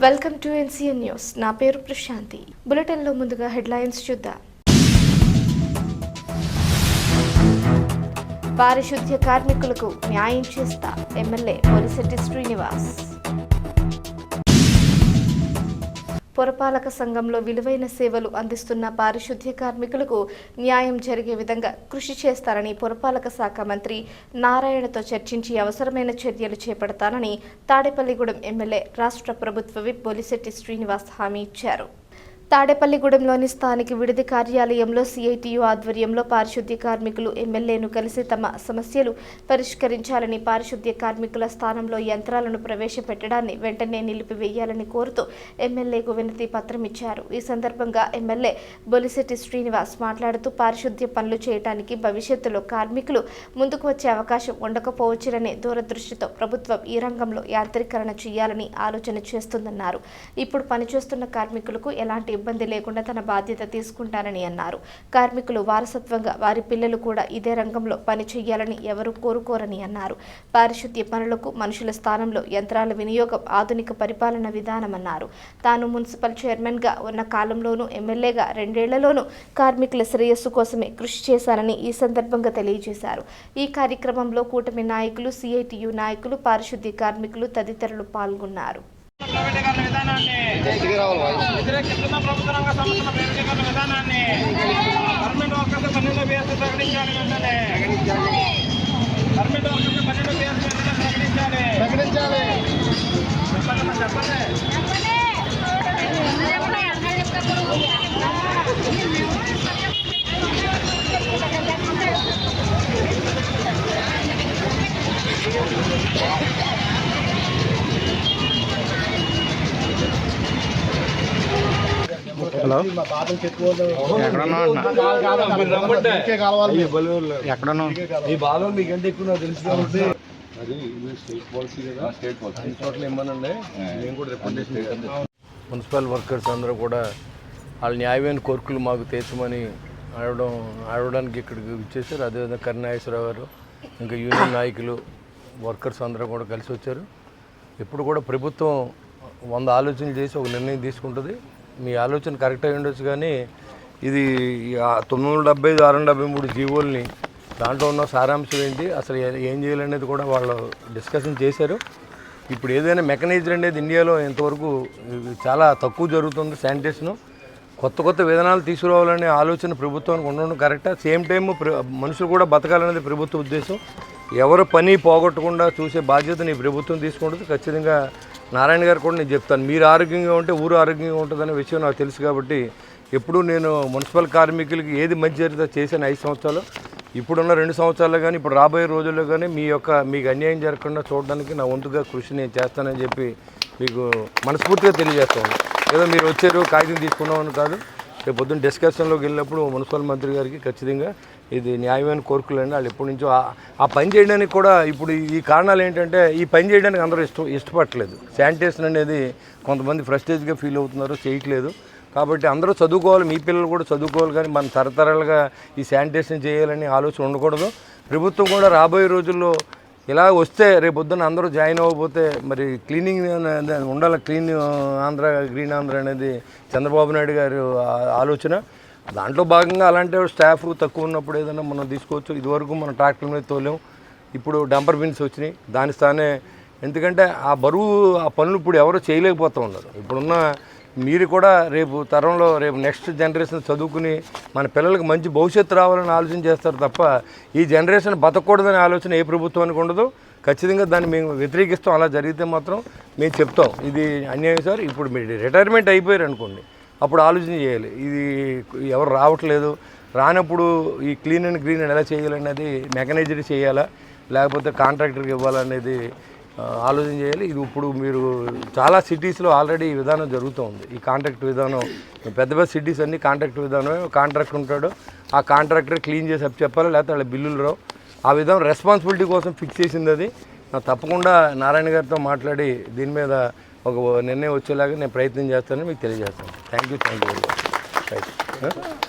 Welcome to NCN news. నా పేరు ప్రశాంతి. బులెటిన్లో ముందుగా హెడ్లైన్స్ చూద్దాం. పారిశుద్ధ్య కార్మికులకు న్యాయం చేస్తా ఎమ్మెల్యే బొలిశెట్టి శ్రీనివాస్. పురపాలక సంఘంలో విలువైన సేవలు అందిస్తున్న పారిశుద్ధ్య కార్మికులకు న్యాయం జరిగే విధంగా కృషి చేస్తారని పురపాలక శాఖ మంత్రి నారాయణతో చర్చించి అవసరమైన చర్యలు చేపడతానని తాడేపల్లిగూడెం ఎమ్మెల్యే రాష్ట్ర ప్రభుత్వ విప్ బొలిశెట్టి శ్రీనివాస్ హామీ ఇచ్చారు. తాడేపల్లిగూడెంలోని స్థానిక విడిది కార్యాలయంలో సిఐటియు ఆధ్వర్యంలో పారిశుద్ధ్య కార్మికులు ఎమ్మెల్యేను కలిసి తమ సమస్యలు పరిష్కరించాలని, పారిశుద్ధ్య కార్మికుల స్థానంలో యంత్రాలను ప్రవేశపెట్టడాన్ని వెంటనే నిలిపివేయాలని కోరుతూ ఎమ్మెల్యేకు వినతి పత్రం ఇచ్చారు. ఈ సందర్భంగా ఎమ్మెల్యే బొలిశెట్టి శ్రీనివాస్ మాట్లాడుతూ పారిశుద్ధ్య పనులు చేయడానికి భవిష్యత్తులో కార్మికులు ముందుకు వచ్చే అవకాశం ఉండకపోవచ్చుననే దూరదృష్టితో ప్రభుత్వం ఈ రంగంలో యాంత్రీకరణ చేయాలని ఆలోచన చేస్తుందన్నారు. ఇప్పుడు పనిచేస్తున్న కార్మికులకు ఎలాంటి ఇబ్బంది లేకుండా తన బాధ్యత తీసుకుంటానని అన్నారు. కార్మికులు వారసత్వంగా వారి పిల్లలు కూడా ఇదే రంగంలో పని చేయాలని ఎవరు కోరుకోరని అన్నారు. పారిశుద్ధ్య పనులకు మనుషుల స్థానంలో యంత్రాల వినియోగం ఆధునిక పరిపాలన విధానమన్నారు. తాను మున్సిపల్ చైర్మన్గా ఉన్న కాలంలోనూ ఎమ్మెల్యేగా 2 ఏళ్లలోనూ కార్మికుల శ్రేయస్సు కోసమే కృషి చేశానని ఈ సందర్భంగా తెలియజేశారు. ఈ కార్యక్రమంలో కూటమి నాయకులు, సిఐటియు నాయకులు, పారిశుద్ధ్య కార్మికులు తదితరులు పాల్గొన్నారు. వ్యతిరేకిస్తున్న ప్రభుత్వ రంగ సంస్థల ప్రైవేటీకరణ విధానాన్ని గవర్నమెంట్ వర్కర్స్ 12 బేస్ ప్రకటించాలి. వెంటనే గవర్నమెంట్ వర్కర్స్ 12 బేస్ ప్రకటించాలి. హలో, ఈ బాధలు మీకంటే ఎక్కువ నాకు తెలుసు కాబట్టి అది స్టేట్ పాలసీ కదా. స్టేట్ పాలసీ చోట్ల ఇమ్మనండి. నేను కూడా రికమెండేషన్. మున్సిపల్ వర్కర్స్ అందరూ కూడా వాళ్ళ న్యాయమైన కోరికలు మాకు తీర్చమని అడగడానికి ఇక్కడికి ఇచ్చేసారు. అదేవిధంగా కరుణాయేశ్వరరావు గారు, ఇంకా యూనియన్ నాయకులు, వర్కర్స్ అందరూ కూడా కలిసి వచ్చారు. ఇప్పుడు కూడా ప్రభుత్వం 100 ఆలోచనలు చేసి ఒక నిర్ణయం తీసుకుంటుంది. మీ ఆలోచన కరెక్ట్ అయి ఉండొచ్చు, కానీ ఇది 975, 673 జీవోల్ని దాంట్లో ఉన్న సారాంశం ఏంటి, అసలు ఏం చేయాలనేది కూడా వాళ్ళు డిస్కషన్ చేశారు. ఇప్పుడు ఏదైనా మెకనైజ్డ్ అనేది ఇండియాలో ఇంతవరకు చాలా తక్కువ జరుగుతుంది. శానిటేషను కొత్త విధానాలు తీసుకురావాలనే ఆలోచన ప్రభుత్వానికి ఉండడం కరెక్టా. సేమ్ టైం మనుషులు కూడా బతకాలనేది ప్రభుత్వ ఉద్దేశం. ఎవరు పని పోగొట్టకుండా చూసే బాధ్యతని ప్రభుత్వం తీసుకుంటుంది. ఖచ్చితంగా నారాయణ గారు కూడా నేను చెప్తాను, మీరు ఆరోగ్యంగా ఉంటే ఊరు ఆరోగ్యంగా ఉంటుందనే విషయం నాకు తెలుసు. కాబట్టి ఎప్పుడూ నేను మున్సిపల్ కార్మికులకి ఏది మంచి జరిగితే చేశాను 5 సంవత్సరాలు. ఇప్పుడున్న 2 సంవత్సరాలు కానీ ఇప్పుడు రాబోయే రోజుల్లో కానీ మీకు అన్యాయం జరగకుండా చూడడానికి నా వంతుగా కృషి నేను చేస్తానని చెప్పి మీకు మనస్ఫూర్తిగా తెలియజేస్తాను. ఏదో మీరు వచ్చారు కాగితం తీసుకున్నామని కాదు. రేపు పొద్దున్న డిస్కషన్లోకి వెళ్ళినప్పుడు మున్సిపల్ మంత్రి గారికి ఖచ్చితంగా ఇది న్యాయమైన కోరికలు అండి. వాళ్ళు ఎప్పటి నుంచో ఆ పని చేయడానికి కూడా ఇప్పుడు ఈ కారణాలు ఏంటంటే ఈ పని చేయడానికి అందరూ ఇష్టపడట్లేదు. శానిటేషన్ అనేది కొంతమంది ఫ్రస్ట్రేజ్గా ఫీల్ అవుతున్నారు, చేయట్లేదు. కాబట్టి అందరూ చదువుకోవాలి, మీ పిల్లలు కూడా చదువుకోవాలి, కానీ మన తరతరాలుగా ఈ శానిటేషన్ చేయాలని ఆలోచన ఉండకూడదు. ప్రభుత్వం కూడా రాబోయే రోజుల్లో ఇలా వస్తే రేపు పొద్దున్న అందరూ జాయిన్ అవ్వకపోతే మరి క్లీనింగ్ ఉండాలి. క్లీన్ ఆంధ్ర, గ్రీన్ ఆంధ్ర అనేది చంద్రబాబు నాయుడు గారి ఆలోచన. దాంట్లో భాగంగా అలాంటి స్టాఫ్ తక్కువ ఉన్నప్పుడు ఏదైనా మనం తీసుకోవచ్చు. ఇదివరకు మనం ట్రాక్టర్ మీద తోలేం, ఇప్పుడు డంపర్ బిన్స్ వచ్చినాయి. దాని స్థానే ఎందుకంటే ఆ బరువు ఆ పనులు ఇప్పుడు ఎవరో చేయలేకపోతూ ఉన్నారు. ఇప్పుడున్న మీరు కూడా రేపు తరంలో రేపు నెక్స్ట్ జనరేషన్ చదువుకుని మన పిల్లలకు మంచి భవిష్యత్తు రావాలని ఆలోచన చేస్తారు తప్ప ఈ జనరేషన్ బతకూడదనే ఆలోచన ఏ ప్రభుత్వానికి ఉండదు. ఖచ్చితంగా దాన్ని మేము వ్యతిరేకిస్తాం. అలా జరిగితే మాత్రం మేము చెప్తాం ఇది అన్యాయం సార్. ఇప్పుడు మీరు రిటైర్మెంట్ అయిపోయారు అనుకోండి, అప్పుడు ఆలోచన చేయాలి. ఇది ఎవరు రావట్లేదు, రానప్పుడు ఈ క్లీన్ అండ్ గ్రీన్ ఎలా చేయాలనేది మెకనైజ్డ్ చేయాలా లేకపోతే కాంట్రాక్టర్కి ఇవ్వాలనేది ఆలోచన చేయాలి. ఇది ఇప్పుడు మీరు చాలా సిటీస్లో ఆల్రెడీ ఈ విధానం జరుగుతూ ఉంది. ఈ కాంట్రాక్ట్ విధానం పెద్ద సిటీస్ అన్నీ కాంట్రాక్ట్ విధానమే. కాంట్రాక్టర్ ఉంటాడు, ఆ కాంట్రాక్టర్ క్లీన్ చేసి చెప్పాలి, లేకపోతే వాళ్ళ బిల్లులు రావు. ఆ విధంగా రెస్పాన్సిబిలిటీ కోసం ఫిక్స్ చేసింది అది. తప్పకుండా నారాయణ గారితో మాట్లాడి దీని మీద ఒక నిర్ణయం వచ్చేలాగా నేను ప్రయత్నం చేస్తానని మీకు తెలియజేస్తాను. Thank you very much.